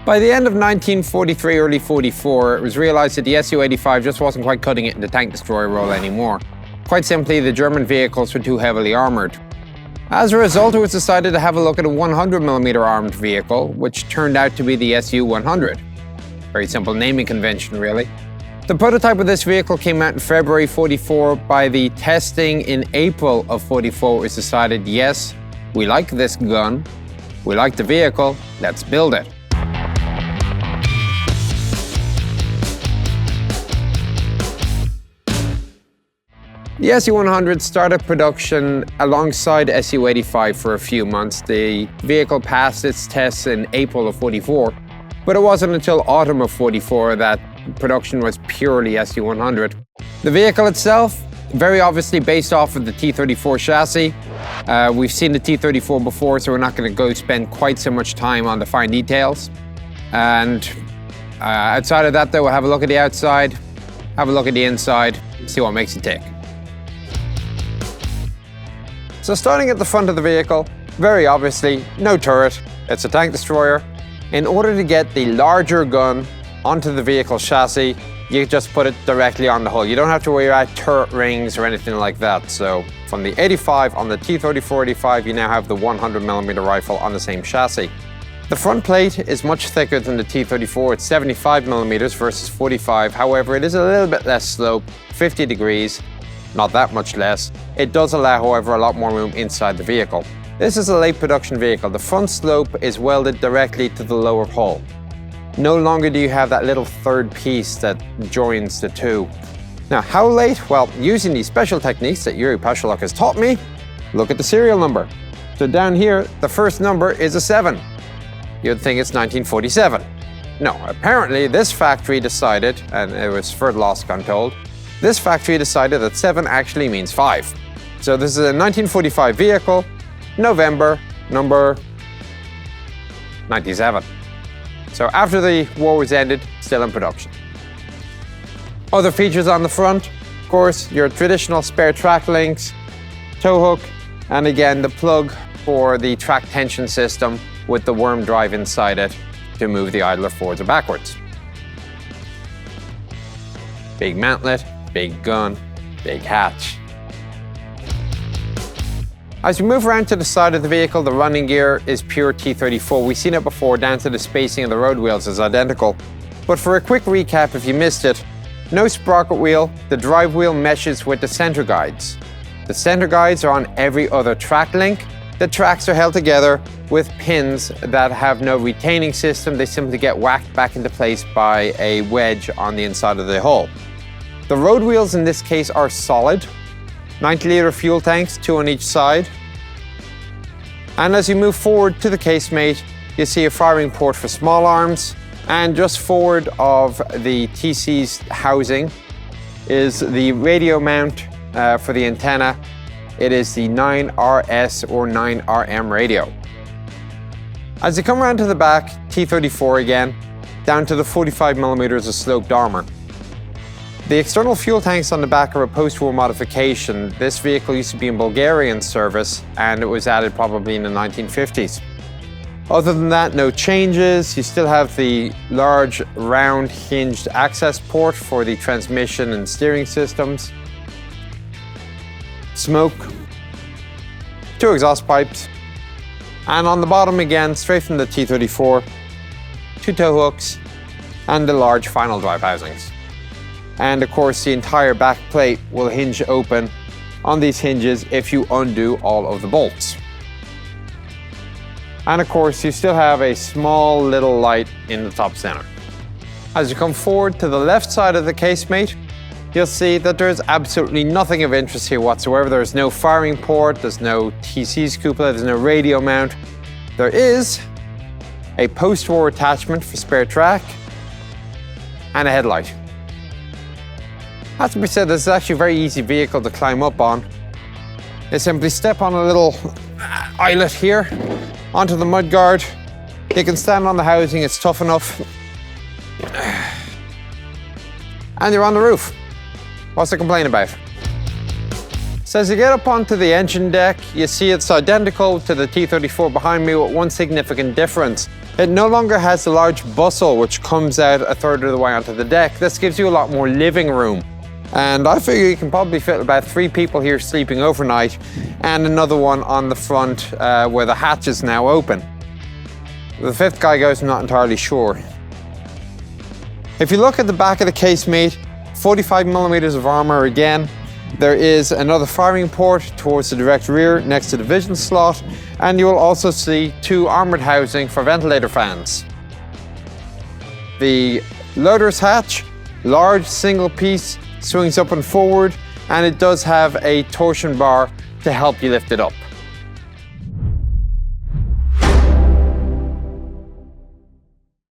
By the end of 1943, early 44, it was realized that the SU-85 just wasn't quite cutting it in the tank destroyer role anymore. Quite simply, the German vehicles were too heavily armored. As a result, it was decided to have a look at a 100mm armed vehicle, which turned out to be the SU-100. Very simple naming convention, really. The prototype of this vehicle came out in February 44. By the testing in April of 44, it was decided, yes, we like this gun, we like the vehicle, let's build it. The SU-100 started production alongside SU-85 for a few months. The vehicle passed its tests in April of 44, but it wasn't until autumn of 44 that production was purely SU-100. The vehicle itself, very obviously based off of the T-34 chassis. We've seen the T-34 before, so we're not going to go spend quite so much time on the fine details. And outside of that, though, we'll have a look at the outside, have a look at the inside, see what makes it tick. So starting at the front of the vehicle, very obviously, no turret, it's a tank destroyer. In order to get the larger gun onto the vehicle chassis, you just put it directly on the hull. You don't have to worry about turret rings or anything like that. So from the 85 on the T-34-85, you now have the 100mm rifle on the same chassis. The front plate is much thicker than the T-34. It's 75mm versus 45. However, it is a little bit less slope, 50 degrees. Not that much less. It does allow, however, a lot more room inside the vehicle. This is a late production vehicle. The front slope is welded directly to the lower hull. No longer do you have that little third piece that joins the two. Now, how late? Well, using these special techniques that Yuri Pashalok has taught me, look at the serial number. So down here, the first number is a 7. You'd think it's 1947. No, apparently this factory decided, and it was for lost, I'm told, this factory decided that 7 actually means 5. So this is a 1945 vehicle, November, number 97. So after the war was ended, still in production. Other features on the front, of course, your traditional spare track links, tow hook, and again, the plug for the track tension system with the worm drive inside it to move the idler forwards or backwards. Big mantlet. Big gun, big hatch. As we move around to the side of the vehicle, the running gear is pure T-34. We've seen it before, down to the spacing of the road wheels is identical. But for a quick recap, if you missed it, no sprocket wheel, the drive wheel meshes with the center guides. The center guides are on every other track link. The tracks are held together with pins that have no retaining system. They simply get whacked back into place by a wedge on the inside of the hull. The road wheels in this case are solid, 90-litre fuel tanks, 2 on each side. And as you move forward to the casemate, you see a firing port for small arms, and just forward of the TC's housing is the radio mount for the antenna. It is the 9RS or 9RM radio. As you come around to the back, T-34 again, down to the 45mm of sloped armor. The external fuel tanks on the back are a post-war modification. This vehicle used to be in Bulgarian service and it was added probably in the 1950s. Other than that, no changes. You still have the large round hinged access port for the transmission and steering systems. Smoke, 2 exhaust pipes, and on the bottom again, straight from the T-34, 2 tow hooks and the large final drive housings. And of course, the entire back plate will hinge open on these hinges if you undo all of the bolts. And of course, you still have a small little light in the top center. As you come forward to the left side of the casemate, you'll see that there's absolutely nothing of interest here whatsoever. There's no firing port, there's no TC's cupola, there's no radio mount. There is a post-war attachment for spare track and a headlight. Has to be said, this is actually a very easy vehicle to climb up on. You simply step on a little eyelet here onto the mudguard. You can stand on the housing, it's tough enough. And you're on the roof. What's to complain about? So as you get up onto the engine deck, you see it's identical to the T-34 behind me with one significant difference. It no longer has the large bustle which comes out a third of the way onto the deck. This gives you a lot more living room. And I figure you can probably fit about 3 people here sleeping overnight and another one on the front where the hatch is now open. Where the 5th guy goes, I'm not entirely sure. If you look at the back of the casemate, 45mm of armor again. There is another firing port towards the direct rear next to the vision slot, and you will also see 2 armored housing for ventilator fans. The loader's hatch, large single piece, swings up and forward, and it does have a torsion bar to help you lift it up.